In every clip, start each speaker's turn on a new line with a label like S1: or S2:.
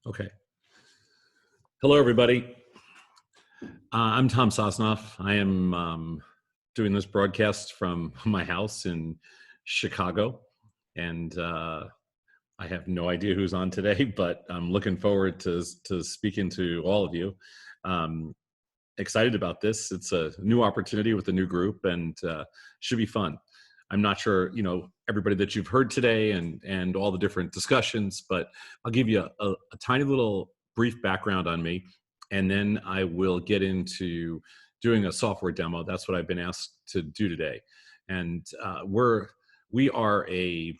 S1: Okay. Hello, everybody. I'm Tom Sosnoff. I am doing this broadcast from my house in Chicago, and I have no idea who's on today, but I'm looking forward to speaking to all of you. Excited about this. It's a new opportunity with a new group, and should be fun. I'm not sure, everybody that you've heard today and all the different discussions, but I'll give you a tiny little brief background on me, and then I will get into doing a software demo. That's what I've been asked to do today. And we are a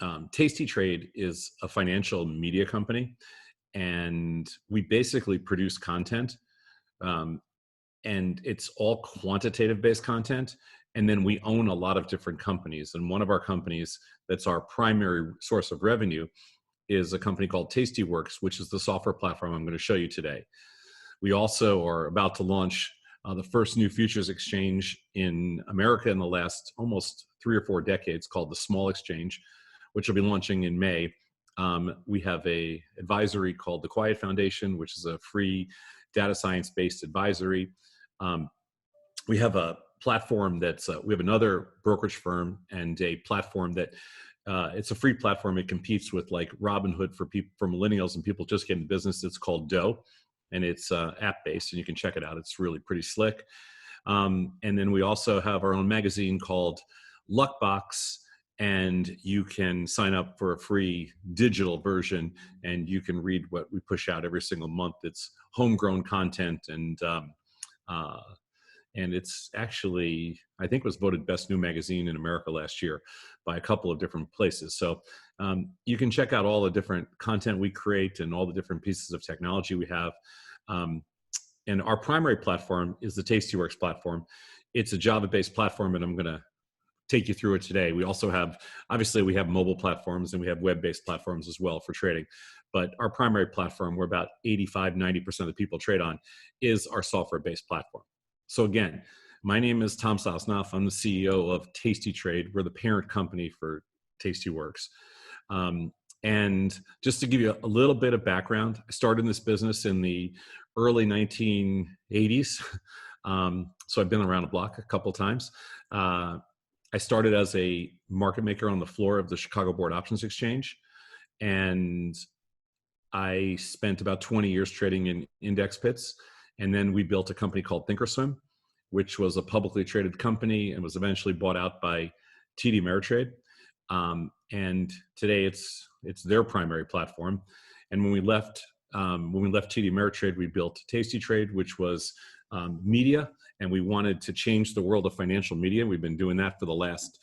S1: tastytrade is a financial media company, and we basically produce content. And it's all quantitative based content. And then we own a lot of different companies. And one of our companies that's our primary source of revenue is a company called Tastyworks, which is the software platform I'm going to show you today. We also are about to launch the first new futures exchange in America in the last almost 3 or 4 decades, called the Small Exchange, which will be launching in May. We have a advisory called the Quiet Foundation, which is a free data science-based advisory. We have a platform that's, we have another brokerage firm and a platform that it's a free platform. It competes with like Robinhood for people, for millennials and people just getting business. It's called Doe, and it's app-based, and you can check it out. It's really pretty slick. And then we also have our own magazine called Luckbox, and you can sign up for a free digital version, and you can read what we push out every single month. It's homegrown content, and it's actually, I think, was voted best new magazine in America last year by a couple of different places. So you can check out all the different content we create and all the different pieces of technology we have. And our primary platform is the Tastyworks platform. It's a Java-based platform, and I'm going to take you through it today. We also have, obviously, we have mobile platforms and we have web-based platforms as well for trading. But our primary platform, where about 85–90% of the people trade on, is our software-based platform. So again, my name is Tom Sosnoff. I'm the CEO of tastytrade. We're the parent company for Tastyworks. And just to give you a little bit of background, I started in this business in the early 1980s. So I've been around the block a couple times. I started as a market maker on the floor of the Chicago Board Options Exchange, and I spent about 20 years trading in index pits. And then we built a company called Thinkorswim, which was a publicly traded company and was eventually bought out by TD Ameritrade. And today it's their primary platform. And when we left TD Ameritrade, we built Tastytrade, which was media, and we wanted to change the world of financial media. We've been doing that for the last,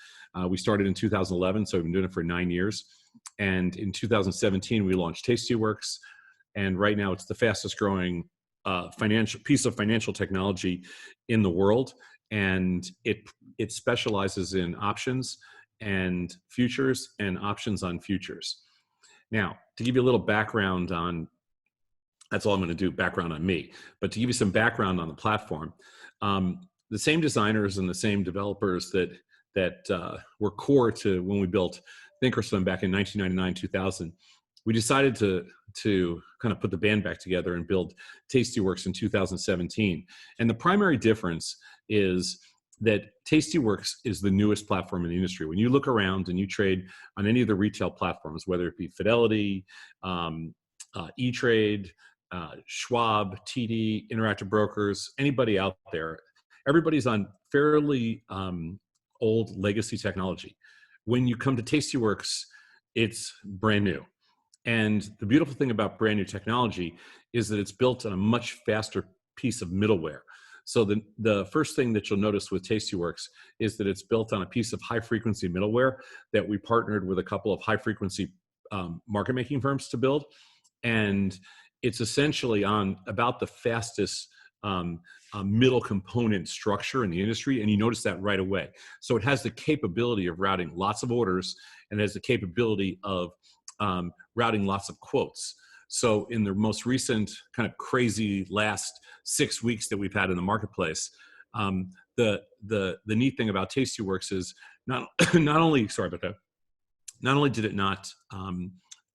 S1: we started in 2011, so we've been doing it for 9 years. And in 2017, we launched Tastyworks, and right now it's the fastest growing piece of financial technology in the world, and it specializes in options and futures and options on futures. Now, to give you a little background on, that's all I'm going to do, background on me, but to give you some background on the platform, the same designers and the same developers that were core to when we built Thinkorswim back in 1999-2000, we decided to kind of put the band back together and build Tastyworks in 2017. And the primary difference is that Tastyworks is the newest platform in the industry. When you look around and you trade on any of the retail platforms, whether it be Fidelity, E-Trade, Schwab, TD, Interactive Brokers, anybody out there, everybody's on fairly old legacy technology. When you come to Tastyworks, it's brand new. And the beautiful thing about brand new technology is that it's built on a much faster piece of middleware. So the first thing that you'll notice with Tastyworks is that it's built on a piece of high frequency middleware that we partnered with a couple of high frequency market making firms to build. And it's essentially on about the fastest middle component structure in the industry, and you notice that right away. So it has the capability of routing lots of orders, and it has the capability of routing lots of quotes. So in the most recent kind of crazy last 6 weeks that we've had in the marketplace, the neat thing about Tastyworks is not only, sorry about that, not only did it not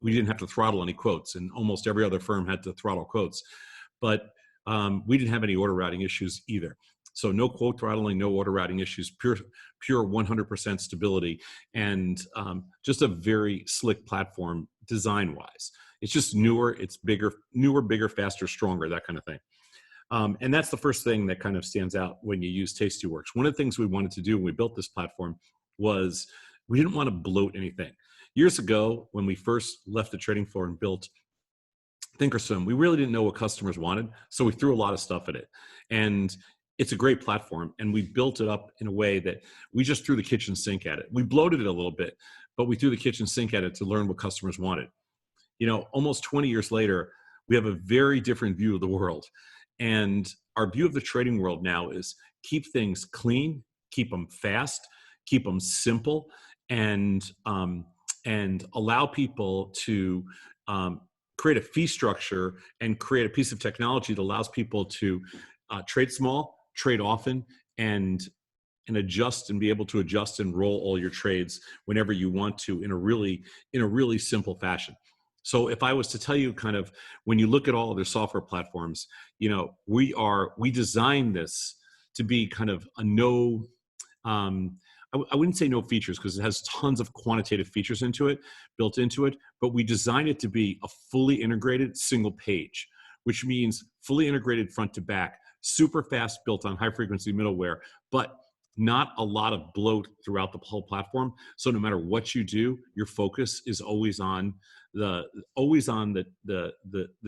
S1: we didn't have to throttle any quotes, and almost every other firm had to throttle quotes. But we didn't have any order routing issues either. So no quote throttling, no order routing issues, pure 100% stability, and just a very slick platform design-wise. It's just newer, it's bigger, faster, stronger, that kind of thing. And that's the first thing that kind of stands out when you use Tastyworks. One of the things we wanted to do when we built this platform was we didn't want to bloat anything. Years ago, when we first left the trading floor and built Thinkorswim, we really didn't know what customers wanted, so we threw a lot of stuff at it. And it's a great platform, and we built it up in a way that we just threw the kitchen sink at it. We bloated it a little bit, but we threw the kitchen sink at it to learn what customers wanted. You know, almost 20 years later, we have a very different view of the world. And our view of the trading world now is keep things clean, keep them fast, keep them simple, and allow people to create a fee structure and create a piece of technology that allows people to trade small, trade often, and adjust and be able to adjust and roll all your trades whenever you want to in a really simple fashion. So if I was to tell you kind of, when you look at all of their software platforms, you know, we designed this to be kind of a no, I wouldn't say no features, because it has tons of quantitative features built into it, but we designed it to be a fully integrated single page, which means fully integrated front to back, super fast, built on high frequency middleware, but not a lot of bloat throughout the whole platform. So no matter what you do, your focus is always on the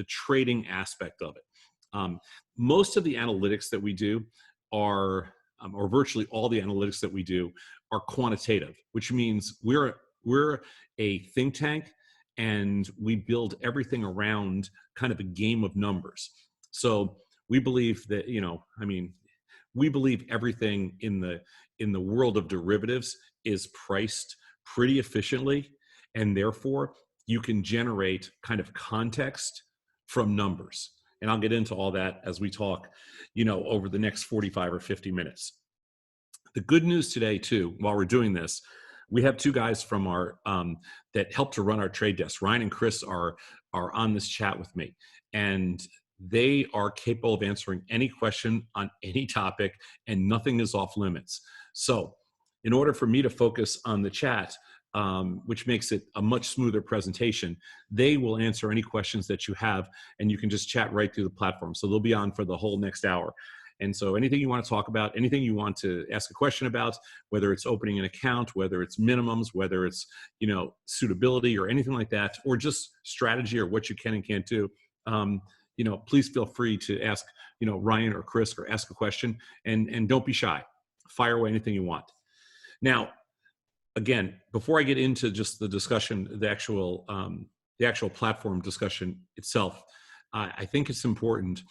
S1: trading aspect of it. Most of the analytics that we do are, or virtually all the analytics that we do, are quantitative, which means we're a think tank, and we build everything around kind of a game of numbers. So we believe that, you know, I mean, we believe everything in the world of derivatives is priced pretty efficiently, and therefore you can generate kind of context from numbers. And I'll get into all that as we talk, you know, over the next 45 or 50 minutes. The good news today, too, while we're doing this, we have two guys from our that help to run our trade desk. Ryan and Chris are on this chat with me, and they are capable of answering any question on any topic, and nothing is off limits. So in order for me to focus on the chat, which makes it a much smoother presentation, they will answer any questions that you have, and you can just chat right through the platform. So they'll be on for the whole next hour. And so anything you want to talk about, anything you want to ask a question about, whether it's opening an account, whether it's minimums, whether it's, you know, suitability or anything like that, or just strategy or what you can and can't do, you know, please feel free to ask, you know, Ryan or Chris, or ask a question, and don't be shy. Fire away anything you want. Now, again, before I get into just the discussion, the actual platform discussion itself, I think it's important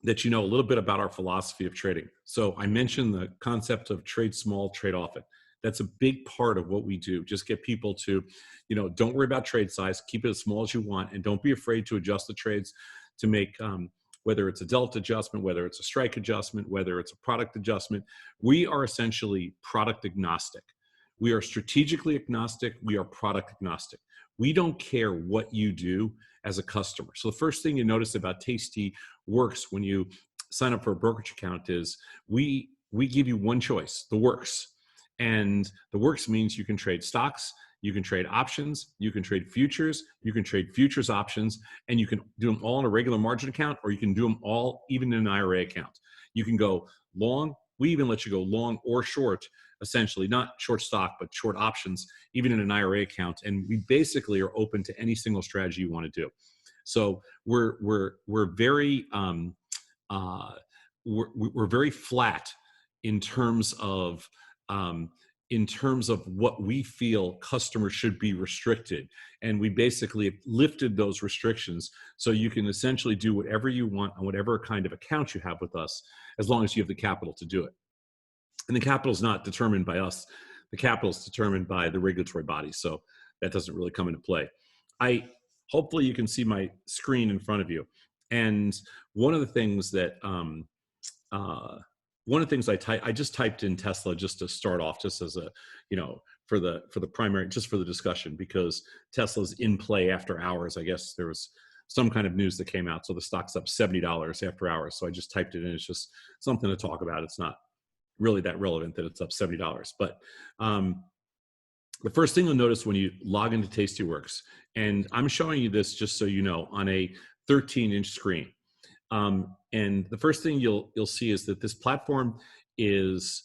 S1: that you know a little bit about our philosophy of trading. So I mentioned the concept of trade small, trade often. That's a big part of what we do. Just get people to, you know, don't worry about trade size, keep it as small as you want, and don't be afraid to adjust the trades to make, whether it's a delta adjustment, whether it's a strike adjustment, whether it's a product adjustment. We are essentially product agnostic. We are strategically agnostic. We are product agnostic. We don't care what you do as a customer. So the first thing you notice about Tastyworks when you sign up for a brokerage account is we give you one choice, the works. And the works means you can trade stocks, you can trade options, you can trade futures, you can trade futures options, and you can do them all in a regular margin account, or you can do them all even in an IRA account. You can go long. We even let you go long or short, essentially, not short stock, but short options, even in an IRA account. And we basically are open to any single strategy you want to do. So we're very we're very flat in terms of what we feel customers should be restricted. And we basically lifted those restrictions so you can essentially do whatever you want on whatever kind of account you have with us, as long as you have the capital to do it. And the capital is not determined by us. The capital is determined by the regulatory bodies. So that doesn't really come into play. Hopefully you can see my screen in front of you. And one of the things that, I just typed in Tesla just to start off, just as a, you know, for the primary, just for the discussion, because Tesla's in play after hours. I guess there was some kind of news that came out, so the stock's up $70 after hours. So I just typed it in. It's just something to talk about. It's not really that relevant that it's up $70, but the first thing you'll notice when you log into Tastyworks, and I'm showing you this just so you know, on a 13-inch screen. And the first thing you'll see is that this platform is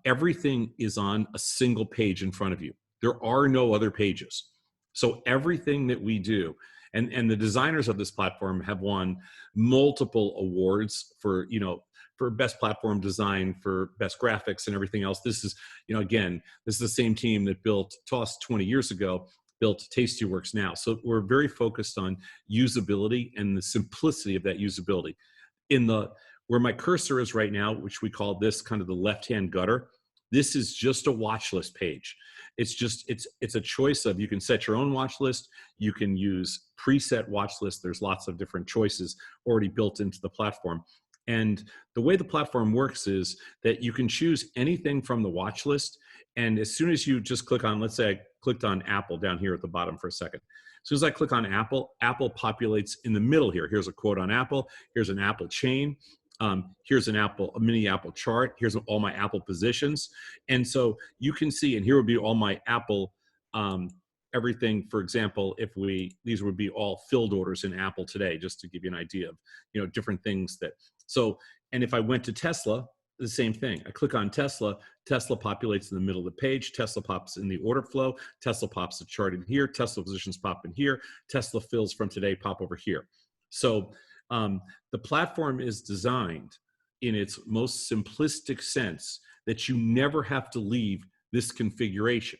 S1: everything is on a single page in front of you. There are no other pages. So everything that we do, and the designers of this platform have won multiple awards for, you know, for best platform design, for best graphics and everything else. This is, you know, again, this is the same team that built Toss 20 years ago, built Tastyworks now. So we're very focused on usability and the simplicity of that usability. In the, where my cursor is right now, which we call this kind of the left-hand gutter, this is just a watch list page. It's just, it's a choice of, you can set your own watch list, you can use preset watch lists. There's lots of different choices already built into the platform. And the way the platform works is that you can choose anything from the watch list. And as soon as you just click on, let's say I clicked on Apple down here at the bottom for a second. As soon as I click on Apple, Apple populates in the middle here. Here's a quote on Apple. Here's an Apple chain. Here's a mini Apple chart. Here's all my Apple positions. And so you can see, and here would be all my Apple, everything. For example, if these would be all filled orders in Apple today, just to give you an idea of, you know, different things that, so, and if I went to Tesla, the same thing. I click on Tesla, Tesla populates in the middle of the page, Tesla pops in the order flow, Tesla pops the chart in here, Tesla positions pop in here, Tesla fills from today pop over here. So the platform is designed in its most simplistic sense that you never have to leave this configuration.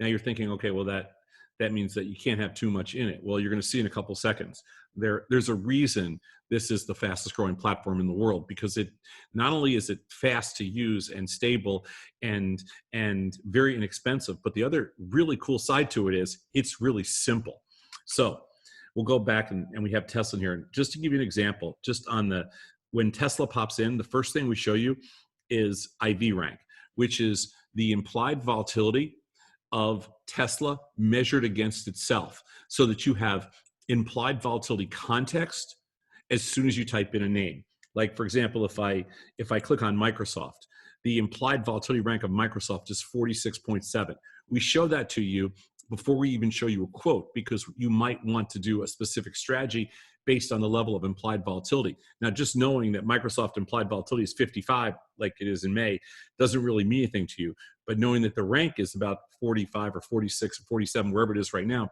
S1: Now you're thinking, okay, well that means that you can't have too much in it. Well, you're going to see in a couple seconds. There's a reason this is the fastest growing platform in the world, because it not only is it fast to use and stable and very inexpensive, but the other really cool side to it is it's really simple. So we'll go back and we have Tesla in here. Just to give you an example, just on when Tesla pops in, the first thing we show you is IV rank, which is the implied volatility of Tesla measured against itself, so that you have implied volatility context as soon as you type in a name. Like, for example, if I click on Microsoft, the implied volatility rank of Microsoft is 46.7. We show that to you before we even show you a quote, because you might want to do a specific strategy based on the level of implied volatility. Now, just knowing that Microsoft implied volatility is 55, like it is in May, doesn't really mean anything to you. But knowing that the rank is about 45 or 46 or 47, wherever it is right now,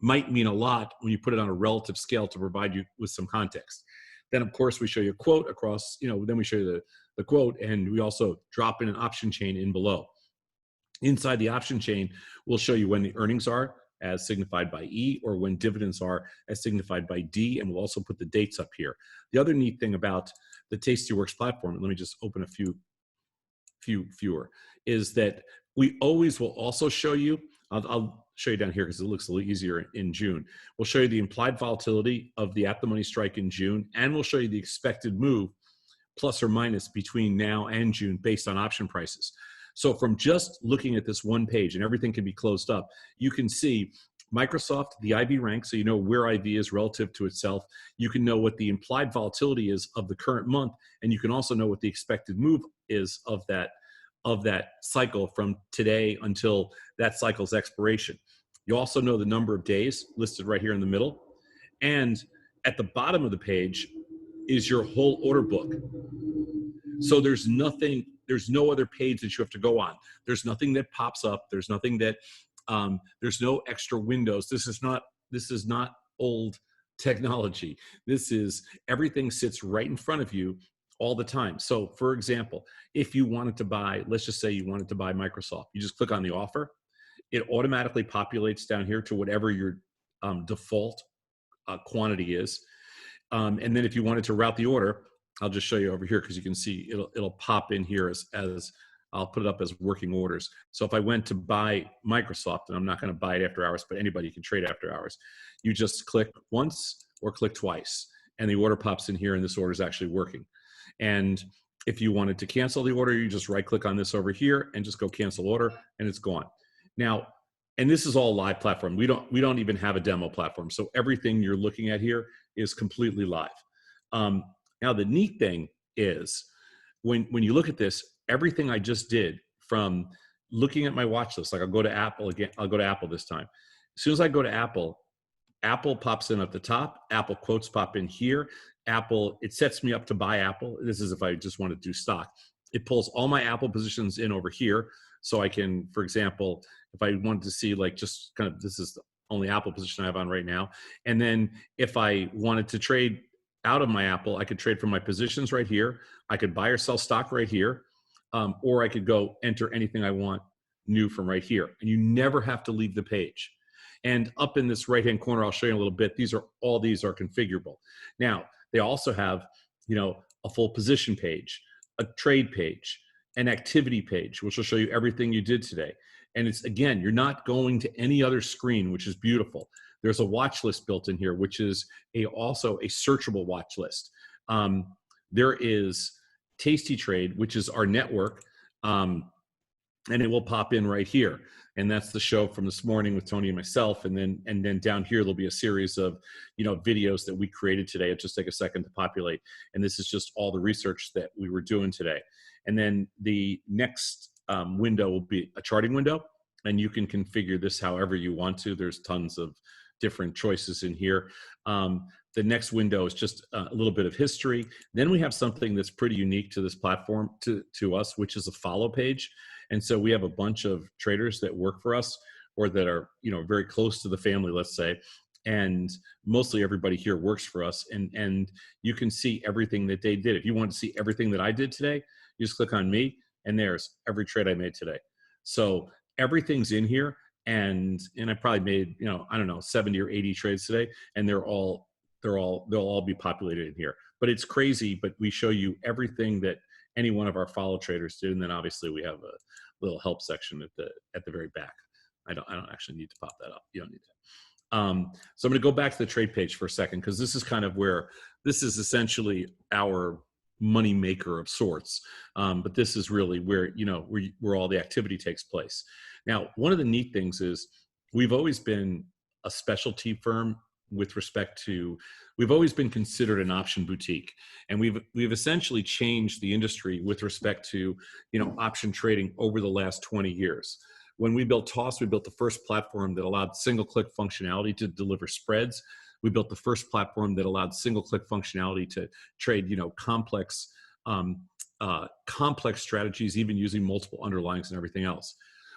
S1: might mean a lot when you put it on a relative scale to provide you with some context. Then, of course, we show you a quote across, you know, then we show you the quote, and we also drop in an option chain in below. Inside the option chain, we'll show you when the earnings are, as signified by E, or when dividends are, as signified by D, and we'll also put the dates up here. The other neat thing about the Tastyworks platform, and let me just open a fewer, is that we always will also show you, I'll show you down here because it looks a little easier in June. We'll show you the implied volatility of the at-the-money strike in June, and we'll show you the expected move, plus or minus, between now and June based on option prices. So from just looking at this one page, and everything can be closed up, you can see Microsoft, the IV rank, so you know where IV is relative to itself. You can know what the implied volatility is of the current month, and you can also know what the expected move is of that cycle from today until that cycle's expiration. You also know the number of days listed right here in the middle. And at the bottom of the page is your whole order book. So there's no other page that you have to go on. There's nothing that pops up. There's nothing that, there's no extra windows. This is not old technology. This is, everything sits right in front of you all the time. So for example, if you wanted to buy, let's just say you wanted to buy Microsoft, you just click on the offer. It automatically populates down here to whatever your default quantity is. And then if you wanted to route the order, I'll just show you over here because you can see it'll pop in here as I'll put it up as working orders. So if I went to buy Microsoft, and I'm not going to buy it after hours, but anybody can trade after hours, you just click once or click twice, and the order pops in here, and this order is actually working. And if you wanted to cancel the order, you just right click on this over here and just go cancel order, and it's gone. Now, and this is all live platform. We don't even have a demo platform. So everything you're looking at here is completely live. Now the neat thing is when you look at this, everything I just did from looking at my watch list, like I'll go to Apple again, I'll go to Apple this time. As soon as I go to Apple, Apple pops in at the top, Apple quotes pop in here, Apple, it sets me up to buy Apple. This is if I just want to do stock. It pulls all my Apple positions in over here. So I can, for example, if I wanted to see like just kind of, this is the only Apple position I have on right now. And then if I wanted to trade out of my Apple, I could trade from my positions right here. I could buy or sell stock right here. Or I could go enter anything I want new from right here. And you never have to leave the page. And up in this right-hand corner, I'll show you in a little bit, all these are configurable. Now, they also have, a full position page, a trade page, an activity page, which will show you everything you did today. And it's, again, you're not going to any other screen, which is beautiful. There's a watch list built in here, which is also a searchable watch list. There is Tastytrade, which is our network, and it will pop in right here. And that's the show from this morning with Tony and myself. And then down here, there'll be a series of, videos that we created today. It'll just take a second to populate. And this is just all the research that we were doing today. And then the next window will be a charting window. And you can configure this however you want to. There's tons of different choices in here. The next window is just a little bit of history. Then we have something that's pretty unique to this platform, to us, which is a follow page. And so we have a bunch of traders that work for us or that are, very close to the family, let's say. And mostly everybody here works for us. And you can see everything that they did. If you want to see everything that I did today, you just click on me and there's every trade I made today. So everything's in here. And I probably made, 70 or 80 trades today, and they'll all be populated in here. But it's crazy, but we show you everything that any one of our follow traders did. And then obviously we have a little help section at the very back. I don't actually need to pop that up. You don't need that. So I'm going to go back to the trade page for a second, because this is kind of where this is essentially our money maker of sorts. But this is really where, where all the activity takes place. Now, one of the neat things is we've always been a specialty firm with respect to, we've always been considered an option boutique. And we've essentially changed the industry with respect to, option trading over the last 20 years. When we built TOS, we built the first platform that allowed single-click functionality to deliver spreads. We built the first platform that allowed single-click functionality to trade, complex strategies, even using multiple underlyings and everything else.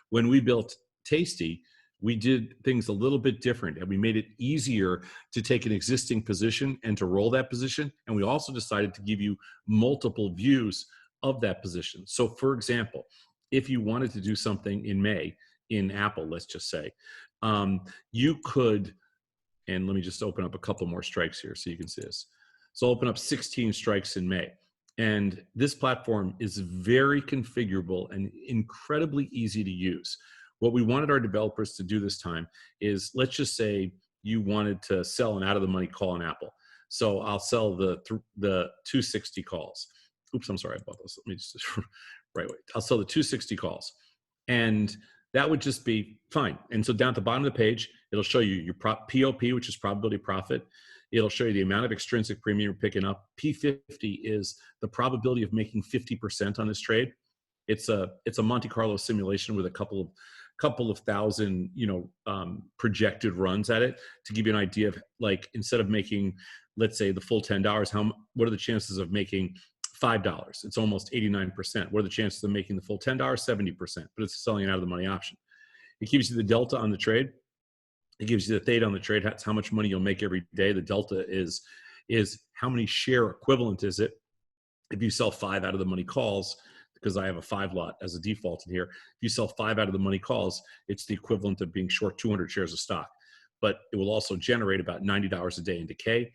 S1: When we built Tasty, we did things a little bit different, and we made it easier to take an existing position and to roll that position. And we also decided to give you multiple views of that position. So for example, if you wanted to do something in May in Apple, let's just say, you could, and let me just open up a couple more strikes here so you can see this. So I'll open up 16 strikes in May. And this platform is very configurable and incredibly easy to use. What we wanted our developers to do this time is, let's just say you wanted to sell an out of the money call on Apple. So I'll sell the 260 calls. Oops, I'm sorry about this. Let me just right away. I'll sell the 260 calls. And that would just be fine. And so down at the bottom of the page, it'll show you your POP, which is probability profit. It'll show you the amount of extrinsic premium you're picking up. P50 is the probability of making 50% on this trade. It's a Monte Carlo simulation with a couple of thousand, projected runs at it to give you an idea of, like, instead of making, let's say, the full $10, what are the chances of making $5? It's almost 89%. What are the chances of making the full $10? 70%, but it's selling an out of the money option. It gives you the delta on the trade. It gives you the theta on the trade. That's how much money you'll make every day. The delta is how many share equivalent is it if you sell 5 out of the money calls, because I have a 5 lot as a default in here. If you sell 5 out of the money calls, it's the equivalent of being short 200 shares of stock. But it will also generate about $90 a day in decay,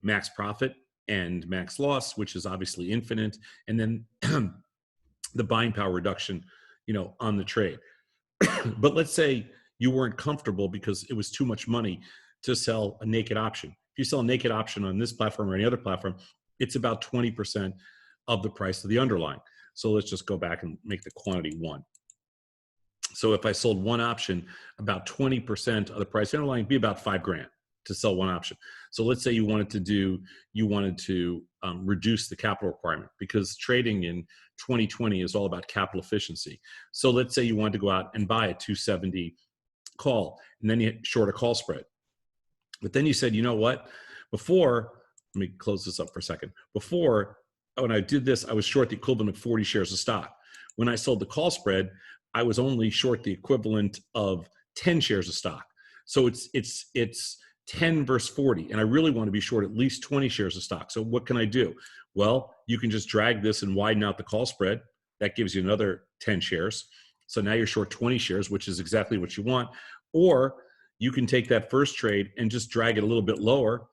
S1: max profit and max loss, which is obviously infinite. And then the buying power reduction, on the trade. But let's say you weren't comfortable because it was too much money to sell a naked option. If you sell a naked option on this platform or any other platform, it's about 20% of the price of the underlying. So let's just go back and make the quantity 1.
S2: So if I sold one option, about 20% of the price underlying be about $5,000 to sell one option. So let's say you wanted to reduce the capital requirement, because trading in 2020 is all about capital efficiency. So let's say you wanted to go out and buy a 270 call, and then you short a call spread. But then you said, you know what? Before, let me close this up for a second. Before, when I did this, I was short the equivalent of 40 shares of stock. When I sold the call spread, I was only short the equivalent of 10 shares of stock. So it's 10 versus 40, and I really want to be short at least 20 shares of stock. So what can I do? Well, you can just drag this and widen out the call spread. That gives you another 10 shares. So now you're short 20 shares, which is exactly what you want. Or you can take that first trade and just drag it a little bit lower,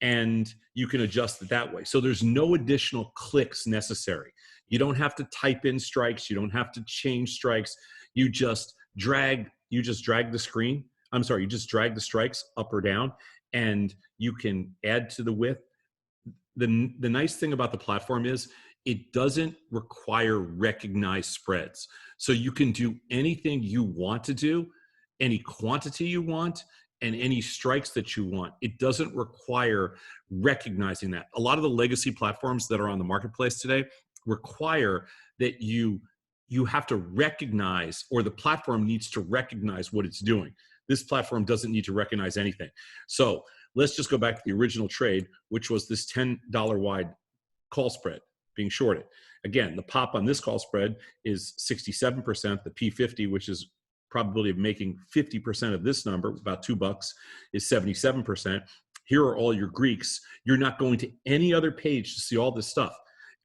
S2: and you can adjust it that way. So there's no additional clicks necessary. You don't have to type in strikes. You don't have to change strikes. You just drag the screen. I'm sorry, you just drag the strikes up or down, and you can add to the width. The nice thing about the platform is it doesn't require recognized spreads. So you can do anything you want to do, any quantity you want, and any strikes that you want. It doesn't require recognizing that. A lot of the legacy platforms that are on the marketplace today require that you have to recognize, or the platform needs to recognize what it's doing. This platform doesn't need to recognize anything. So let's just go back to the original trade, which was this $10 wide call spread being shorted. Again, the pop on this call spread is 67%. The P50, which is probability of making 50% of this number, about $2, is 77%. Here are all your Greeks. You're not going to any other page to see all this stuff.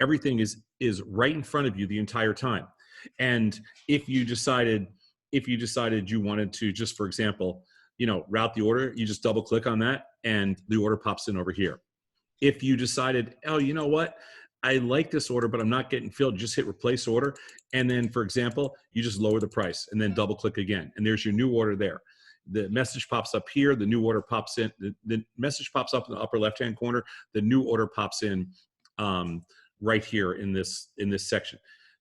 S2: Everything is right in front of you the entire time. And if you decided you wanted to just, for example, route the order, you just double click on that and the order pops in over here. If you decided, oh, you know what? I like this order, but I'm not getting filled, just hit replace order. And then, for example, you just lower the price and then double click again. And there's your new order there. The message pops up here. The new order pops in. The message pops up in the upper left-hand corner. The new order pops in right here in this section.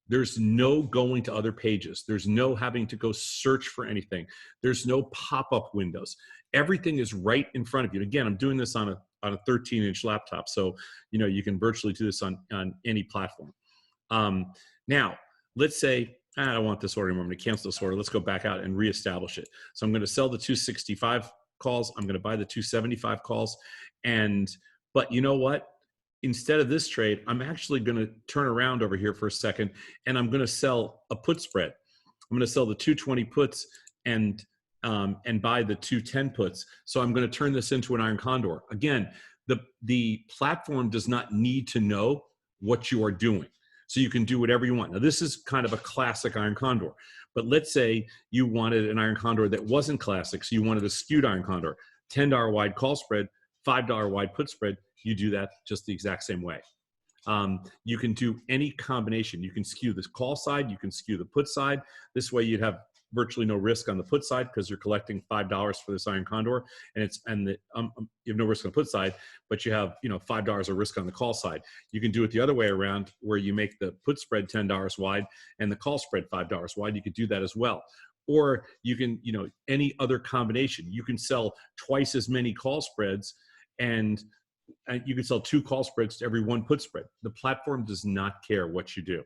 S2: There's no going to other pages. There's no having to go search for anything. There's no pop-up windows. Everything is right in front of you. And again, I'm doing this on a 13-inch laptop, so you can virtually do this on any platform. Now, let's say I don't want this order anymore. I'm going to cancel this order. Let's go back out and reestablish it. So I'm going to sell the 265 calls. I'm going to buy the 275 calls. But you know what? Instead of this trade, I'm actually going to turn around over here for a second, and I'm going to sell a put spread. I'm going to sell the 220 puts and buy the 210 puts. So I'm going to turn this into an iron condor. Again, the platform does not need to know what you are doing. So you can do whatever you want. Now, this is kind of a classic iron condor. But let's say you wanted an iron condor that wasn't classic. So you wanted a skewed iron condor, $10 wide call spread, $5 wide put spread. You do that just the exact same way. You can do any combination. You can skew the call side. You can skew the put side. This way you'd have virtually no risk on the put side because you're collecting $5 for this iron condor, and you have no risk on the put side, but you have $5 of risk on the call side. You can do it the other way around, where you make the put spread $10 wide and the call spread $5 wide. You could do that as well. Or you can any other combination. You can sell twice as many call spreads, and you can sell 2 call spreads to every 1 put spread. The platform does not care what you do,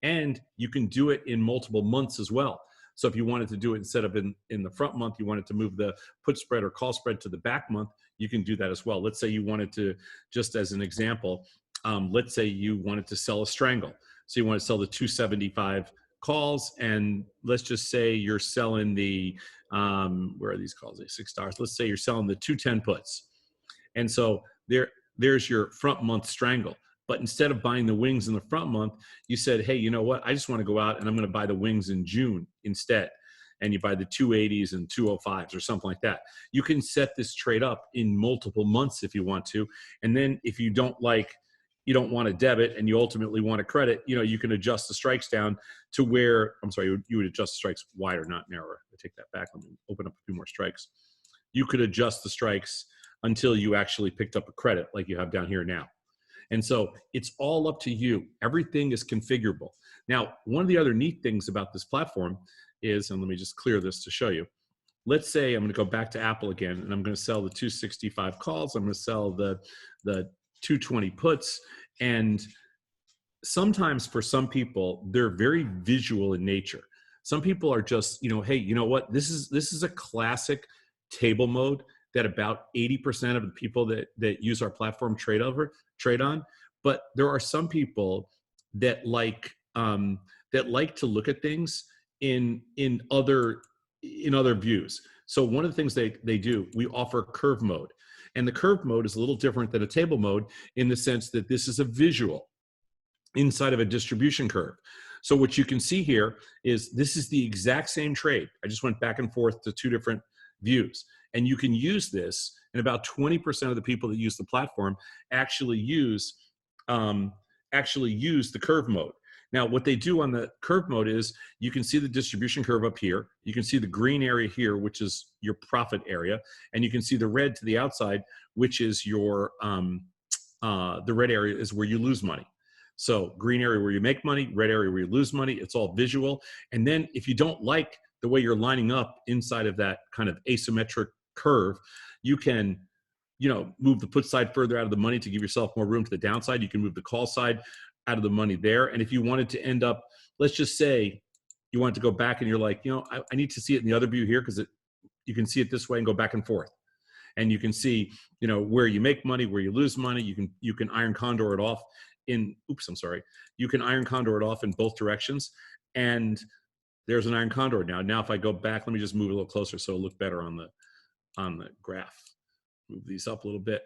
S2: and you can do it in multiple months as well. So if you wanted to do it instead of in the front month, you wanted to move the put spread or call spread to the back month, you can do that as well. Let's say you wanted to, just as an example, let's say you wanted to sell a strangle. So you want to sell the 275 calls, and let's just say you're selling the, where are these calls? $6. Let's say you're selling the 210 puts. And so there's your front month strangle. But instead of buying the wings in the front month, you said, hey, you know what? I just want to go out and I'm going to buy the wings in June instead. And you buy the 280s and 205s or something like that. You can set this trade up in multiple months if you want to. And then if you don't want a debit and you ultimately want a credit, you can adjust the strikes down to where, I'm sorry, you would adjust the strikes wider, not narrower. I take that back. Let me open up a few more strikes. You could adjust the strikes until you actually picked up a credit like you have down here now. And so it's all up to you. Everything is configurable. Now, one of the other neat things about this platform is, and let me just clear this to show you. Let's say I'm going to go back to Apple again, and I'm going to sell the 265 calls. I'm going to sell the 220 puts. And sometimes for some people, they're very visual in nature. Some people are just, hey, you know what? This is a classic table mode that about 80% of the people that use our platform trade on. But there are some people that like to look at things in other views. So one of the things they do, we offer curve mode. And the curve mode is a little different than a table mode in the sense that this is a visual inside of a distribution curve. So what you can see here is this is the exact same trade. I just went back and forth to two different views. And you can use this, and about 20% of the people that use the platform actually use the curve mode. Now, what they do on the curve mode is you can see the distribution curve up here. You can see the green area here, which is your profit area. And you can see the red to the outside, which is your, the red area is where you lose money. So green area where you make money, red area where you lose money. It's all visual. And then if you don't like the way you're lining up inside of that kind of asymmetric curve, you can, move the put side further out of the money to give yourself more room to the downside. You can move the call side out of the money there. And if you wanted to end up, let's just say you want to go back and you're like, I need to see it in the other view here because you can see it this way and go back and forth. And you can see, where you make money, where you lose money. You can iron condor it off you can iron condor it off in both directions. And there's an iron condor now. Now, if I go back, let me just move a little closer so it'll look better on the graph. Move these up a little bit.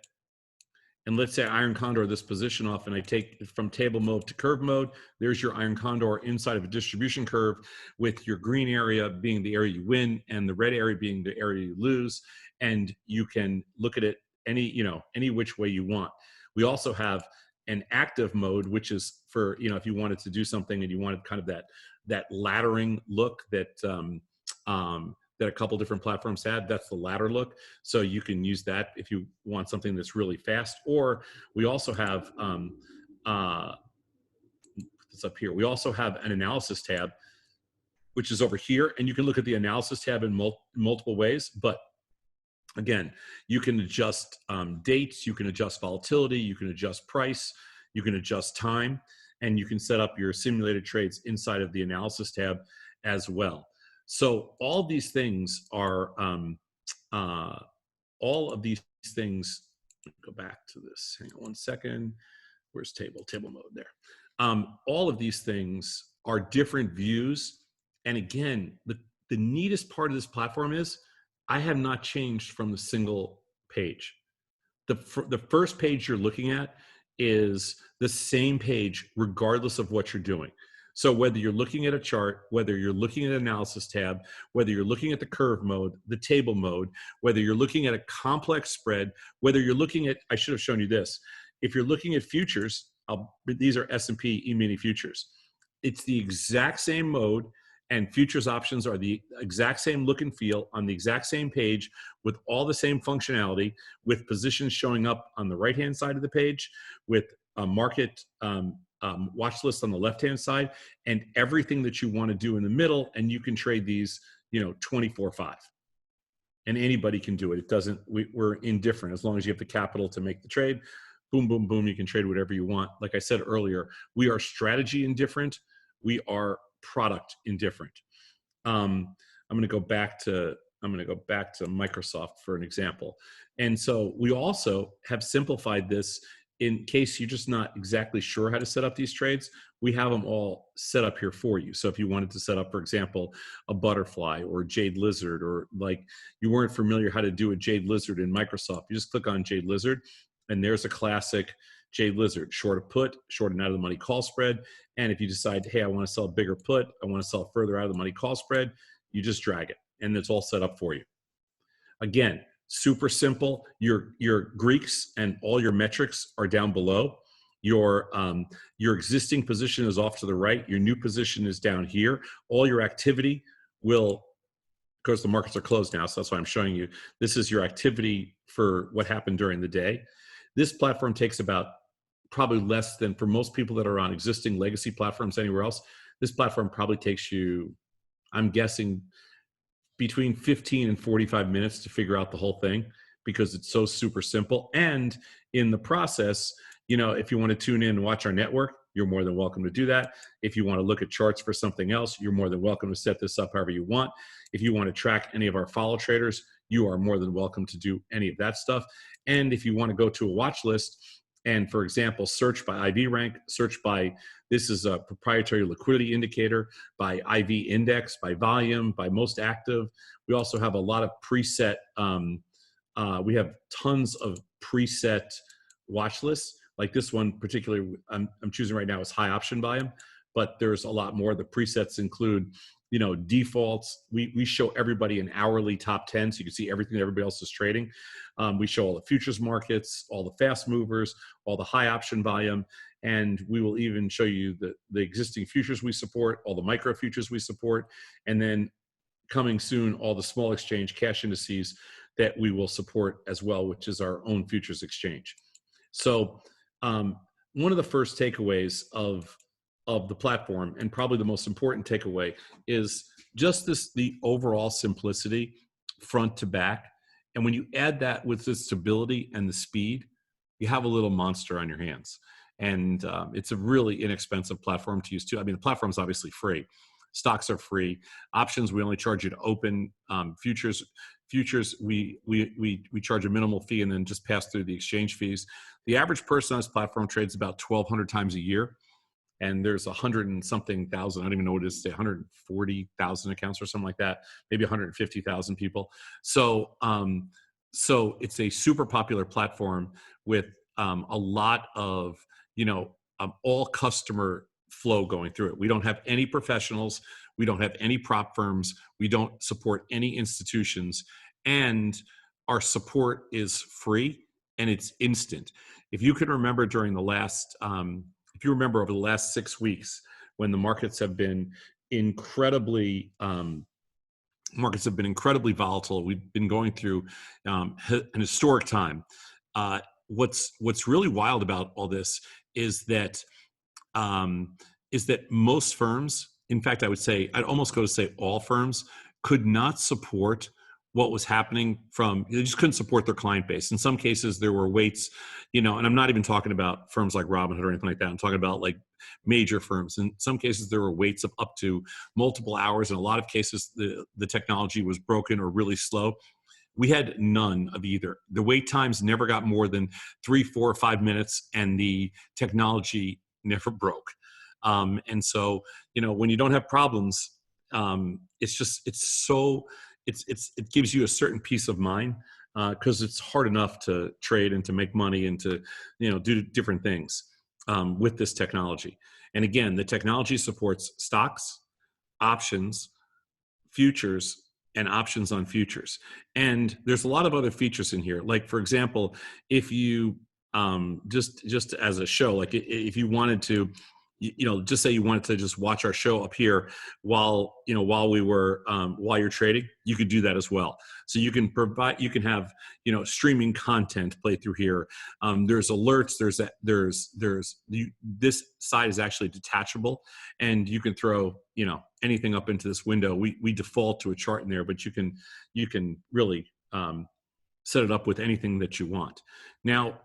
S2: And let's say I iron condor this position off and I take it from table mode to curve mode. There's your iron condor inside of a distribution curve with your green area being the area you win and the red area being the area you lose. And you can look at it any which way you want. We also have an active mode, which is for, if you wanted to do something and you wanted kind of that laddering look that a couple different platforms had. That's the ladder look. So you can use that if you want something that's really fast. Or we also have this up here. We also have an analysis tab, which is over here, and you can look at the analysis tab in multiple ways. But again, you can adjust dates, you can adjust volatility, you can adjust price, you can adjust time, and you can set up your simulated trades inside of the analysis tab as well. So all these things are, go back to this, hang on one second. Where's table mode there? All of these things are different views. And again, the neatest part of this platform is I have not changed from the single page. The first page you're looking at is the same page regardless of what you're doing. So whether you're looking at a chart, whether you're looking at an analysis tab, whether you're looking at the curve mode, the table mode, whether you're looking at a complex spread, whether you're looking at, I should have shown you this. If you're looking at futures, these are S&P E-mini futures. It's the exact same mode, and futures options are the exact same look and feel on the exact same page with all the same functionality, with positions showing up on the right-hand side of the page, with a market watch list on the left-hand side, and everything that you want to do in the middle. And you can trade these, 24/5. And anybody can do it. It doesn't, we're indifferent as long as you have the capital to make the trade. Boom, boom, boom. You can trade whatever you want. Like I said earlier, we are strategy indifferent. We are product indifferent. I'm going to go back to Microsoft for an example. And so we also have simplified this in case you're just not exactly sure how to set up these trades. We have them all set up here for you. So if you wanted to set up, for example, a butterfly or a jade lizard, or like you weren't familiar how to do a jade lizard in Microsoft, you just click on jade lizard, and there's a classic jade lizard: short a put, short and out of the money call spread. And if you decide, hey, I want to sell a bigger put, I want to sell further out of the money call spread, you just drag it, and it's all set up for you. Again, super simple. Your Greeks and all your metrics are down below. Your existing position is off to the right. Your new position is down here. All your activity will, because the markets are closed now, so that's why I'm showing you. This is your activity for what happened during the day. This platform takes about
S1: probably less than, for most people that are on existing legacy platforms anywhere else, this platform probably takes you, I'm guessing, between 15 and 45 minutes to figure out the whole thing, because it's so super simple. And in the process, if you want to tune in and watch our network, you're more than welcome to do that. If you want to look at charts for something else, you're more than welcome to set this up however you want. If you want to track any of our follow traders, you are more than welcome to do any of that stuff. And if you want to go to a watch list and, for example, search by IV rank, search by, this is a proprietary liquidity indicator, by IV index, by volume, by most active. We also have a lot of preset, we have tons of preset watch lists. Like this one particularly I'm choosing right now is high option volume, but there's a lot more. The presets include, defaults. We show everybody an hourly top 10, so you can see everything that everybody else is trading. We show all the futures markets, all the fast movers, all the high option volume, and we will even show you the existing futures we support, all the micro futures we support, and then coming soon, all the small exchange cash indices that we will support as well, which is our own futures exchange. So one of the first takeaways of the platform, and probably the most important takeaway, is just the overall simplicity front to back. And when you add that with the stability and the speed, you have a little monster on your hands. And it's a really inexpensive platform to use too. I mean, the platform is obviously free. Stocks are free. Options, we only charge you to open. Futures, we charge a minimal fee and then just pass through the exchange fees. The average person on this platform trades about 1,200 times a year, and there's 100 and something thousand, I don't even know what it is, 140,000 accounts or something like that, maybe 150,000 people. So so it's a super popular platform with a lot of all customer flow going through it. We don't have any professionals, we don't have any prop firms, we don't support any institutions, and our support is free and it's instant. If you can remember during the last, if you remember over the last 6 weeks, when the markets have been incredibly volatile, we've been going through an historic time. What's really wild about all this is that most firms, in fact, I'd almost go to say all firms, could not support what was happening they just couldn't support their client base. In some cases, there were waits, and I'm not even talking about firms like Robinhood or anything like that. I'm talking about like major firms. In some cases, there were waits of up to multiple hours. In a lot of cases, the technology was broken or really slow. We had none of either. The wait times never got more than 3, 4, or 5 minutes, and the technology never broke. And so, when you don't have problems, it gives you a certain peace of mind, because it's hard enough to trade and to make money and to, do different things with this technology. And again, the technology supports stocks, options, futures, and options on futures. And there's a lot of other features in here. Like, for example, if you just as a show, like if you wanted to, just say you wanted to just watch our show up here while you're trading, you could do that as well. So you can have, streaming content play through here. There's alerts. This side is actually detachable, and you can throw, anything up into this window. We default to a chart in there, but you can really set it up with anything that you want. Now,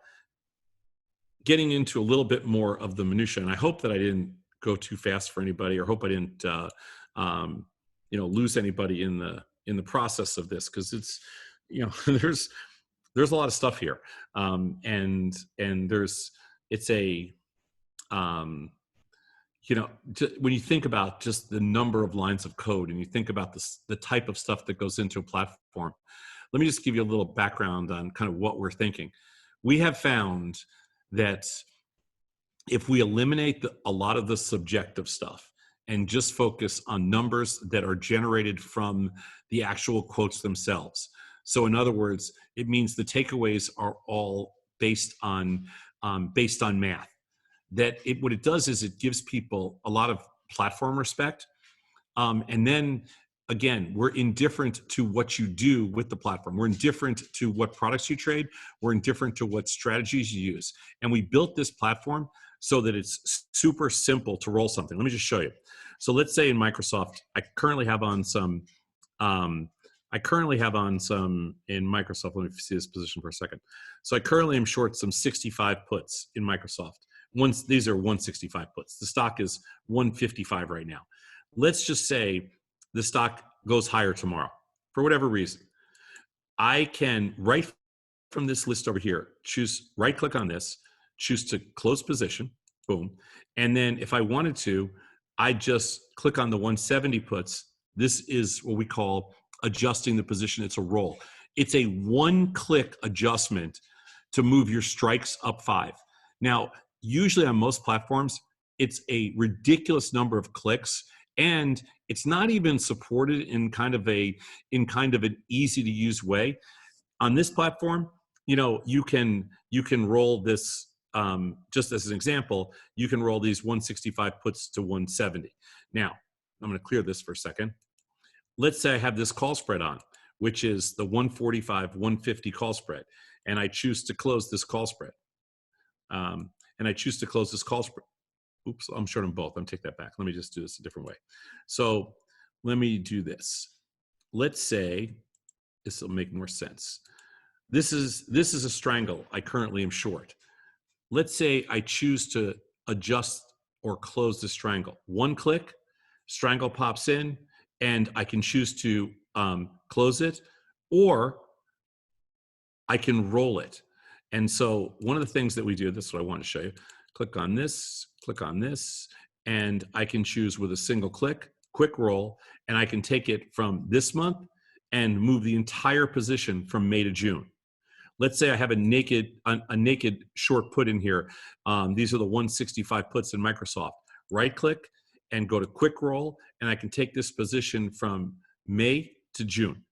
S1: getting into a little bit more of the minutia, and I hope that I didn't go too fast for anybody, or hope I didn't, lose anybody in the process of this, because it's, there's a lot of stuff here, and it's a, when you think about just the number of lines of code, and you think about the type of stuff that goes into a platform, let me just give you a little background on kind of what we're thinking. We have found that if we eliminate a lot of the subjective stuff and just focus on numbers that are generated from the actual quotes themselves. So in other words, it means the takeaways are all based on math. What it does is it gives people a lot of platform respect. And then again, we're indifferent to what you do with the platform. We're indifferent to what products you trade. We're indifferent to what strategies you use. And we built this platform so that it's super simple to roll something. Let me just show you. So let's say in Microsoft, I currently have on some in Microsoft. Let me see this position for a second. So I currently am short some 65 puts in Microsoft. These are 165 puts. The stock is 155 right now. Let's just say the stock goes higher tomorrow for whatever reason. I can, right from this list over here, choose, right click on this, choose to close position, boom. And then if I wanted to, I just click on the 170 puts. This is what we call adjusting the position. It's a roll. It's a one-click adjustment to move your strikes up 5. Now, usually on most platforms, it's a ridiculous number of clicks, and it's not even supported in kind of an easy to use way. On this platform, you can roll this, just as an example, you can roll these 165 puts to 170. Now, I'm going to clear this for a second. Let's say I have this call spread on, which is the 145, 150 call spread, and I choose to close this call spread. Oops, I'm short on both. I'm take that back. Let me just do this a different way. So let me do this. Let's say, this will make more sense. This is a strangle. I currently am short. Let's say I choose to adjust or close the strangle. One click, strangle pops in, and I can choose to close it, or I can roll it. And so one of the things that we do, this is what I want to show you. Click on this, and I can choose with a single click, quick roll, and I can take it from this month and move the entire position from May to June. Let's say I have a naked short put in here. These are the 165 puts in Microsoft. Right click and go to quick roll, and I can take this position from May to June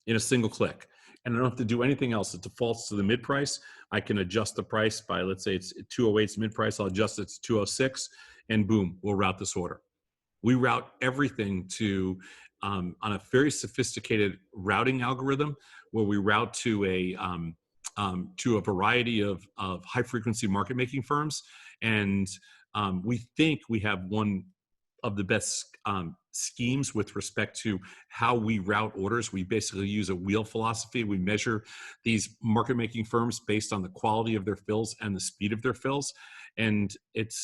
S1: in a single click. And I don't have to do anything else. It defaults to the mid price. I can adjust the price by, let's say it's 208's mid price. I'll adjust it to 206, and boom, we'll route this order. We route everything to on a very sophisticated routing algorithm, where we route to a variety of high frequency market making firms, and we think we have one of the best schemes with respect to how we route orders. We basically use a wheel philosophy. We measure these market making firms based on the quality of their fills and the speed of their fills, and it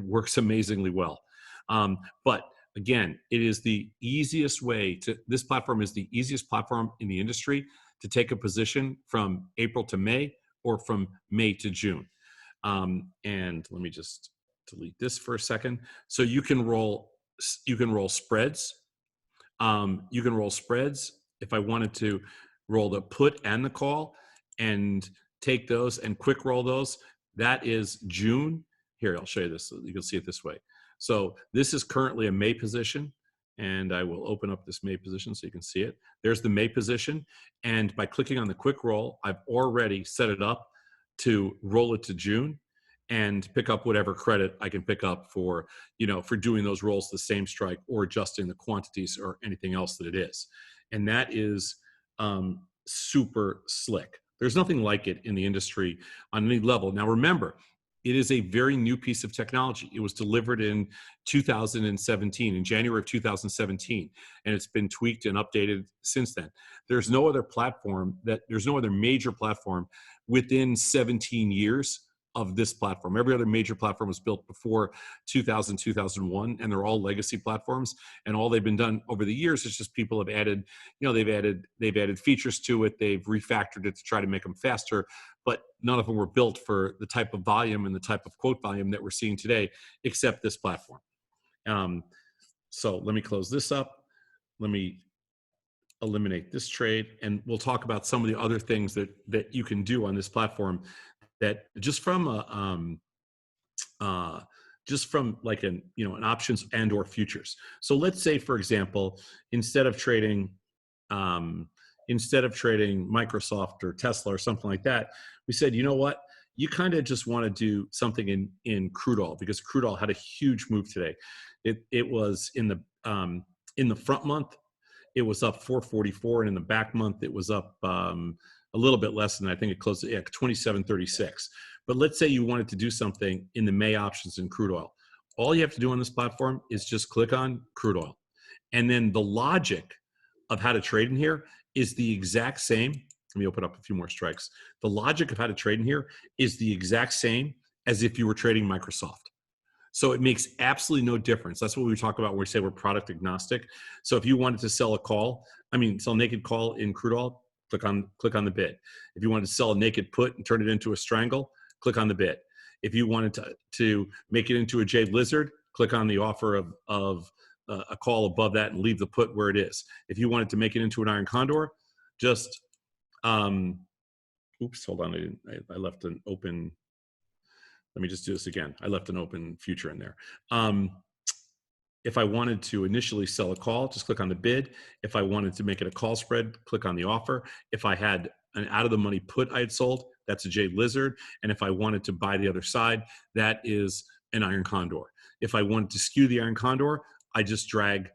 S1: works amazingly well. But again, it is the easiest way to, this platform is the easiest platform in the industry to take a position from April to May or from May to June. And let me just delete this for a second. So you can roll spreads. You can roll spreads. If I wanted to roll the put and the call and take those and quick roll those, that is June. Here, I'll show you this so you can see it this way. So this is currently a May position, and I will open up this May position so you can see it. There's the May position, and by clicking on the quick roll, I've already set it up to roll it to June and pick up whatever credit I can pick up for, for doing those rolls the same strike or adjusting the quantities or anything else that it is. And that is super slick. There's nothing like it in the industry on any level. Now, remember, it is a very new piece of technology. It was delivered in 2017, in January of 2017, and it's been tweaked and updated since then. There's no other major platform within 17 years of this platform. Every other major platform was built before 2000, 2001, and they're all legacy platforms. And all they've been done over the years is just people have added, they've added features to it. They've refactored it to try to make them faster, but none of them were built for the type of volume and the type of quote volume that we're seeing today, except this platform. So let me close this up. Let me eliminate this trade, and we'll talk about some of the other things that you can do on this platform that just from like an options and or futures. So let's say, for example, instead of trading Microsoft or Tesla or something like that, we said, you know what, you kind of just want to do something in crude oil, because crude oil had a huge move today. It was in the front month,
S2: it was up 444, and in the back month it was up a little bit less than, I think it closed at 2736. But let's say you wanted to do something in the May options in crude oil. All you have to do on this platform is just click on crude oil. And then the logic of how to trade in here is the exact same. Let me open up a few more strikes. The logic of how to trade in here is the exact same as if you were trading Microsoft. So it makes absolutely no difference. That's what we talk about when we say we're product agnostic. So if you wanted to sell a call, sell naked call in crude oil, click on the bid. If you wanted to sell a naked put and turn it into a strangle, click on the bid. If you wanted to make it into a jade lizard, click on the offer of a call above that and leave the put where it is. If you wanted to make it into an iron condor, just oops, hold on, I left an open. Let me just do this again. I left an open future in there. If I wanted to initially sell a call, just click on the bid. If I wanted to make it a call spread, click on the offer. If I had an out of the money put I had sold, that's a jade lizard. And if I wanted to buy the other side, that is an iron condor. If I wanted to skew the iron condor, I just drag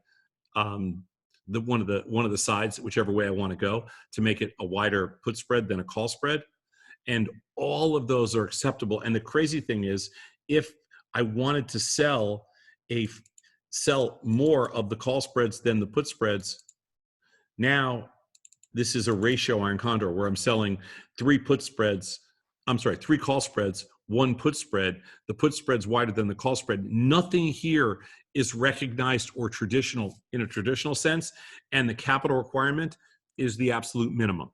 S2: one of the sides, whichever way I want to go, to make it a wider put spread than a call spread. And all of those are acceptable. And the crazy thing is, if I wanted to sell more of the call spreads than the put spreads, now this is a ratio iron condor where I'm selling three call spreads, one put spread. The put spread's wider than the call spread. Nothing here is recognized or traditional in a traditional sense, and the capital requirement is the absolute minimum.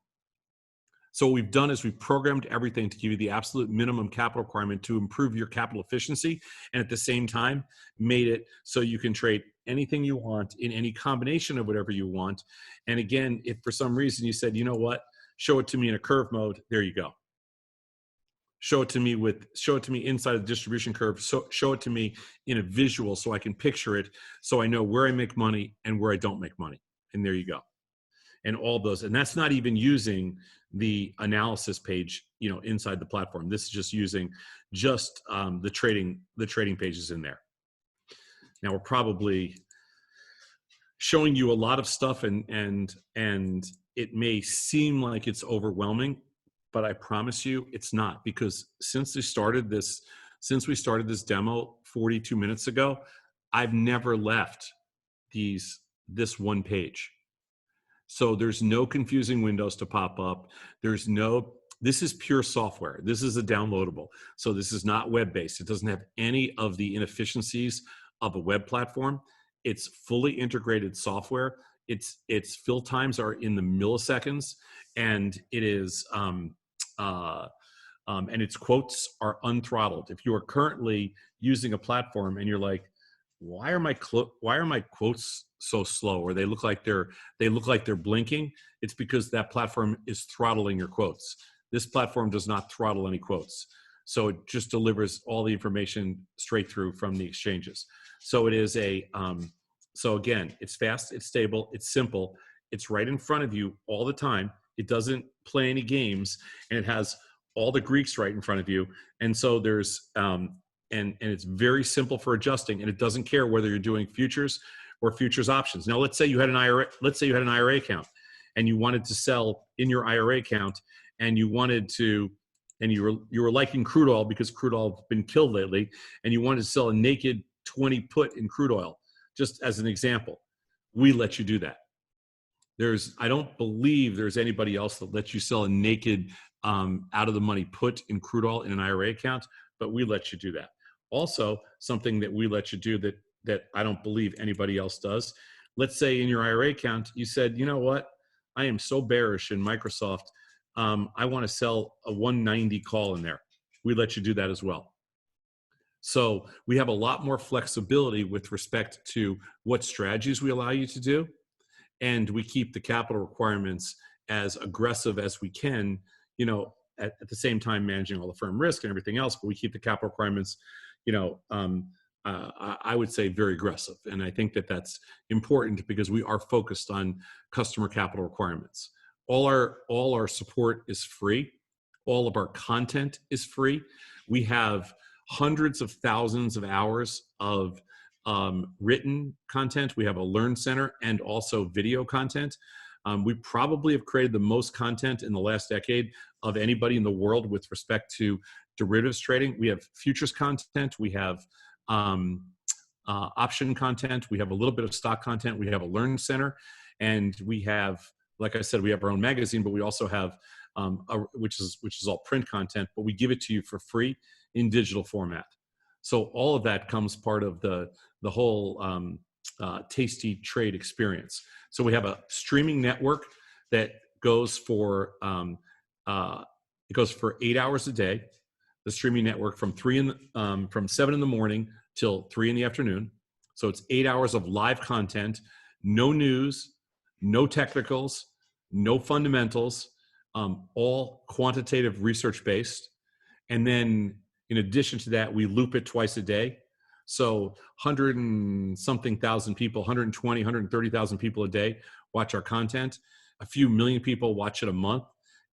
S2: So what we've done is we've programmed everything to give you the absolute minimum capital requirement to improve your capital efficiency, and at the same time made it so you can trade anything you want in any combination of whatever you want. And again, if for some reason you said, you know what, show it to me in a curve mode, there you go. Show it to me inside of the distribution curve. So show it to me in a visual so I can picture it, so I know where I make money and where I don't make money. And there you go. And all those, and that's not even using the analysis page, inside the platform. This is just using the trading pages in there. Now we're probably showing you a lot of stuff, and it may seem like it's overwhelming, but I promise you it's not, because since we started this demo 42 minutes ago, I've never left this one page. So there's no confusing windows to pop up. This is pure software. This is a downloadable. So this is not web-based. It doesn't have any of the inefficiencies of a web platform. It's fully integrated software. Its fill times are in the milliseconds, and it is and its quotes are unthrottled. If you are currently using a platform and you're like, why are my quotes so slow, or they look like they're blinking, it's because that platform is throttling your quotes. This platform does not throttle any quotes. So it just delivers all the information straight through from the exchanges. So it is so again, it's fast, it's stable, it's simple, it's right in front of you all the time. It doesn't play any games, and it has all the Greeks right in front of you. And so there's, and it's very simple for adjusting, and it doesn't care whether you're doing futures or futures options. Now, let's say you had an IRA account, and you wanted to sell in your IRA account, and you were liking crude oil because crude oil has been killed lately, and you wanted to sell a naked 20 put in crude oil, just as an example. We let you do that. I don't believe there's anybody else that lets you sell a naked out of the money put in crude oil in an IRA account, but we let you do that. Also, something that we let you do that I don't believe anybody else does. Let's say in your IRA account, you said, you know what, I am so bearish in Microsoft, I want to sell a 190 call in there. We let you do that as well. So we have a lot more flexibility with respect to what strategies we allow you to do, and we keep the capital requirements as aggressive as we can, at the same time managing all the firm risk and everything else, but we keep the capital requirements, I would say very aggressive. And I think that that's important because we are focused on customer capital requirements. All our support is free. All of our content is free. We have hundreds of thousands of hours of
S1: written content, we have a Learn Center, and also video content. We probably have created the most content in the last decade of anybody in the world with respect to derivatives trading. We have futures content, we have option content, we have a little bit of stock content, we have a Learn Center, and we have, like I said, we have our own magazine, but we also have which is all print content, but we give it to you for free in digital format. So all of that comes part of the whole Tasty Trade experience. So we have a streaming network that goes for it goes for 8 hours a day. The streaming network from from 7 in the morning till 3 in the afternoon. So it's 8 hours of live content, no news, no technicals, no fundamentals, all quantitative research based. And then in addition to that, we loop it twice a day. So 100 and something thousand people, 120, 130,000 people a day watch our content. A few million people watch it a month.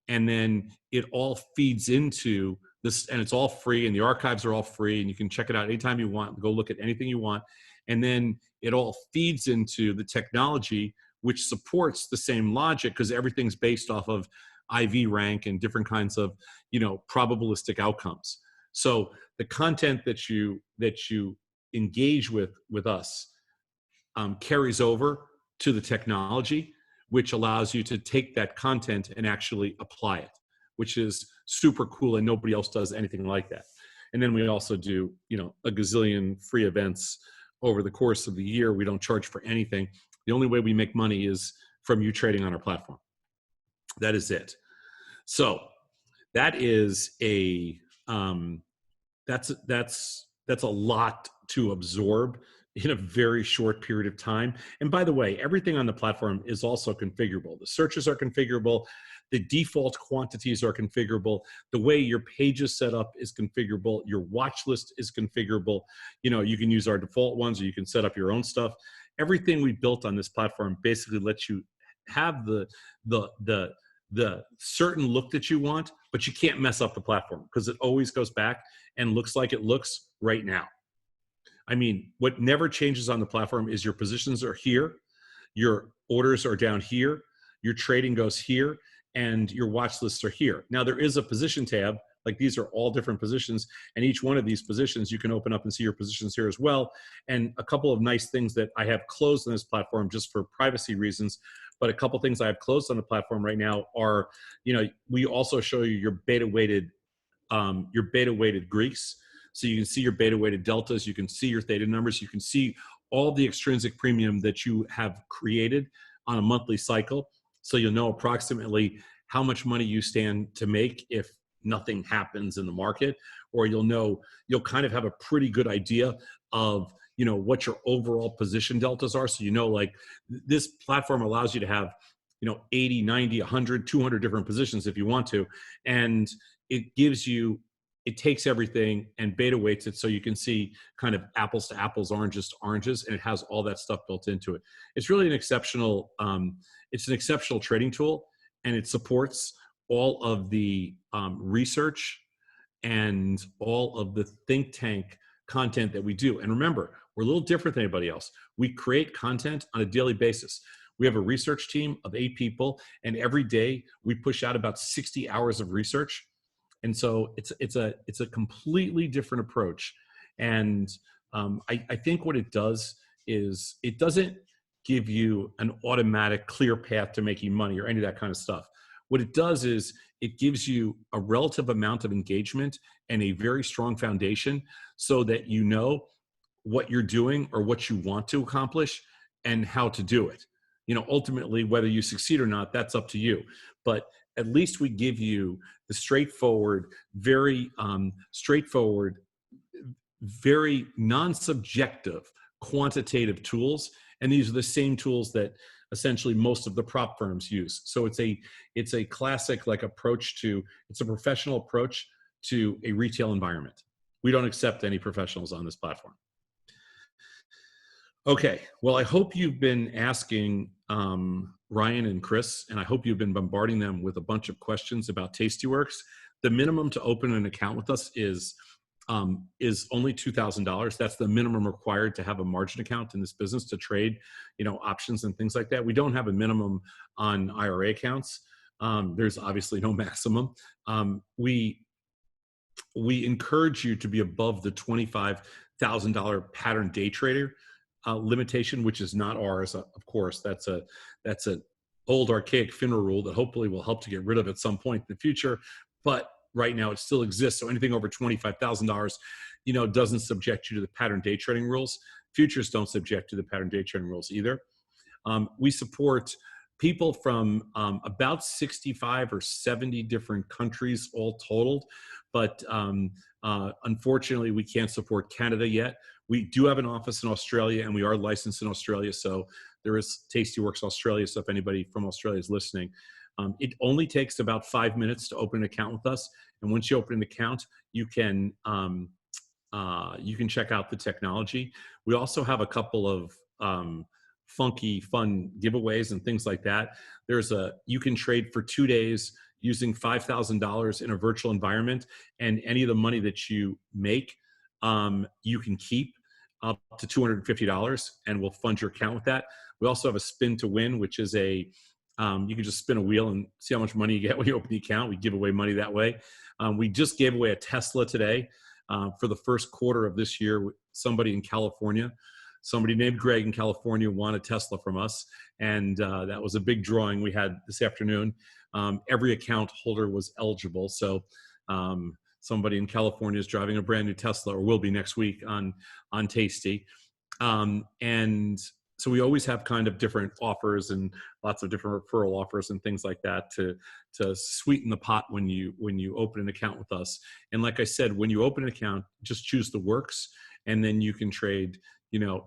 S1: And then it all feeds into this, and it's all free, and the archives are all free, and you can check it out anytime you want. Go look at anything you want. And then it all feeds into the technology, which supports the same logic, because everything's based off of IV rank and different kinds of, probabilistic outcomes. So the content that you engage with us carries over to the technology, which allows you to take that content and actually apply it, which is super cool, and nobody else does anything like that. And then we also do, a gazillion free events over the course of the year. We don't charge for anything. The only way we make money is from you trading on our platform. That is it. So that is that's a lot to absorb in a very short period of time. And by the way, everything on the platform is also configurable. The searches are configurable. The default quantities are configurable. The way your page is set up is configurable. Your watch list is configurable. You can use our default ones, or you can set up your own stuff. Everything we built on this platform basically lets you have the certain look that you want, but you can't mess up the platform because it always goes back and looks like it looks right now. I mean, what never changes on the platform is your positions are here, your orders are down here, your trading goes here, and your watch lists are here. Now, there is a position tab, like these are all different positions, and each one of these positions you can open up and see your positions here as well. And a couple of nice things that I have closed on this platform just for privacy reasons, but a couple things I have closed on the platform right now are, we also show you your beta weighted Greeks. So you can see your beta weighted deltas, you can see your theta numbers, you can see all the extrinsic premium that you have created on a monthly cycle. So you'll know approximately how much money you stand to make if nothing happens in the market, or you'll kind of have a pretty good idea of, what your overall position deltas are. So, like this platform allows you to have, 80, 90, 100, 200 different positions if you want to. And it takes everything and beta weights it so you can see kind of apples to apples, oranges to oranges, and it has all that stuff built into it. It's really an exceptional trading tool, and it supports all of the research and all of the think tank content that we do. And remember, we're a little different than anybody else. We create content on a daily basis. We have a research team of 8 people, and every day we push out about 60 hours of research. And so it's a completely different approach. And I think what it does is it doesn't give you an automatic clear path to making money or any of that kind of stuff. What it does is it gives you a relative amount of engagement and a very strong foundation so that you know what you're doing or what you want to accomplish and how to do it. Ultimately, whether you succeed or not, that's up to you. But at least we give you the straightforward, very non-subjective quantitative tools. And these are the same tools that essentially most of the prop firms use. So it's a classic it's a professional approach to a retail environment. We don't accept any professionals on this platform. Okay, well, I hope you've been asking Ryan and Chris, and I hope you've been bombarding them with a bunch of questions about Tastyworks. The minimum to open an account with us is
S2: is only $2,000. That's the minimum required to have a margin account in this business to trade, options and things like that. We don't have a minimum on IRA accounts. There's obviously no maximum. We encourage you to be above the $25,000 pattern day trader limitation, which is not ours. Of course, that's a old archaic FINRA rule that hopefully will help to get rid of at some point in the future. But right now it still exists. So anything over $25,000, doesn't subject you to the pattern day trading rules. Futures don't subject to the pattern day trading rules either. We support people from about 65 or 70 different countries all totaled. But unfortunately, we can't support Canada yet. We do have an office in Australia, and we are licensed in Australia. So there is Tastyworks Australia. So if anybody from Australia is listening, it only takes about 5 minutes to open an account with us. And once you open an account, you can check out the technology. We also have a couple of funky, fun giveaways and things like that. You can trade for 2 days using $5,000 in a virtual environment, and any of the money that you make, you can keep up to $250, and we'll fund your account with that. We also have a spin to win, which is you can just spin a wheel and see how much money you get when you open the account. We give away money that way. We just gave away a Tesla today for the first quarter of this year. Somebody in California, somebody named Greg in California won a Tesla from us, and that was a big drawing we had this afternoon. Every account holder was eligible, so somebody in California is driving a brand new Tesla, or will be next week on Tasty. And so we always have kind of different offers and lots of different referral offers and things like that to sweeten the pot when you open an account with us. And like I said, when you open an account, just choose the works, and then you can trade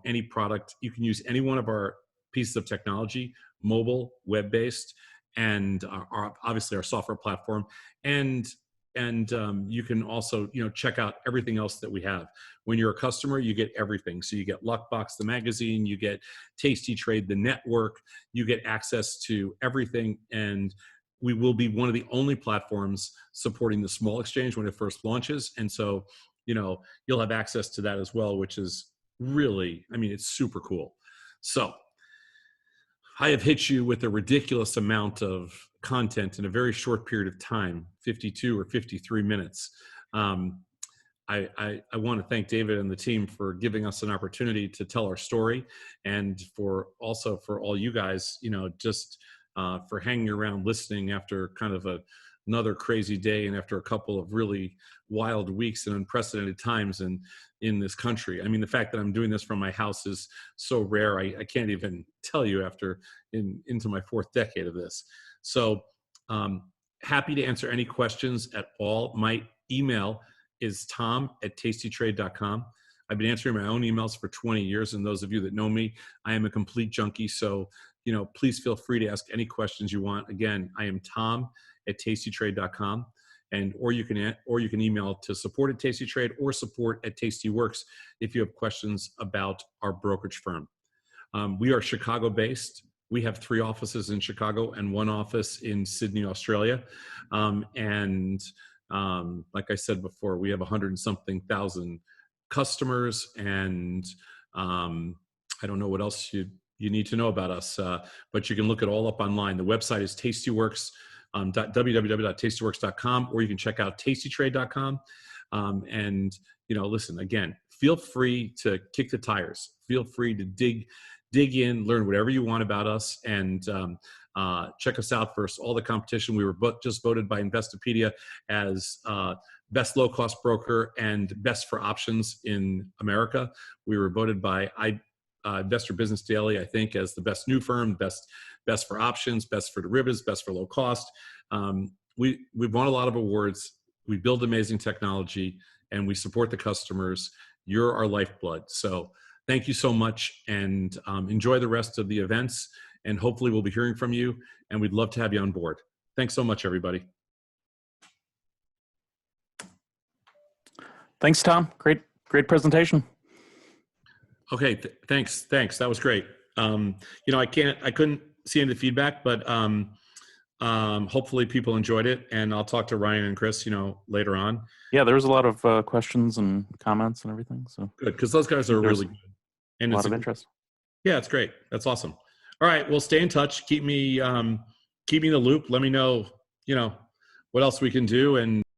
S2: any product. You can use any one of our pieces of technology, mobile, web-based, and obviously our software platform. And you can also check out everything else that we have. When you're a customer, you get everything. So you get Luckbox, the magazine, you get tastytrade, the network, you get access to everything. And we will be one of the only platforms supporting the small exchange when it first launches. And so you'll have access to that as well, which is really, it's super cool. So I have hit you with a ridiculous amount of content in a very short period of time, 52 or 53 minutes. I want to thank David and the team for giving us an opportunity to tell our story, and for all you guys, just for hanging around listening after kind of another crazy day and after a couple of really wild weeks and unprecedented times in this country. The fact that I'm doing this from my house is so rare. I can't even tell you into my fourth decade of this. So happy to answer any questions at all. My email is tom@tastytrade.com. I've been answering my own emails for 20 years. And those of you that know me, I am a complete junkie. So, please feel free to ask any questions you want. Again, I am tom@tastytrade.com. Or you can email to support@tastytrade or support@tastyworks if you have questions about our brokerage firm. We are Chicago based. We have 3 offices in Chicago and 1 office in Sydney, Australia. Like I said before, we have 100 and something thousand customers, and I don't know what else you need to know about us, but you can look it all up online. The website is Tastyworks, www.tastyworks.com, or you can check out tastytrade.com. Listen, again, feel free to kick the tires. Feel free to dig in, learn whatever you want about us, and check us out for all the competition. We were just voted by Investopedia as best low-cost broker and best for options in America. We were voted by Investor Business Daily, I think, as the best new firm, best for options, best for derivatives, best for low cost. We've won a lot of awards. We build amazing technology, and we support the customers. You're our lifeblood. So thank you so much, and enjoy the rest of the events. And hopefully we'll be hearing from you, and we'd love to have you on board. Thanks so much, everybody.
S3: Thanks, Tom. Great presentation.
S2: Okay, thanks. That was great. I couldn't see any of the feedback, but
S1: Hopefully people enjoyed it, and I'll talk to Ryan and Chris, later on.
S3: Yeah, there was a lot of questions and comments and everything. So
S1: Good, because those guys are really good. And
S3: a lot of interest.
S1: Yeah, it's great. That's awesome. All right, well, stay in touch. Keep me in the loop. Let me know, what else we can do, and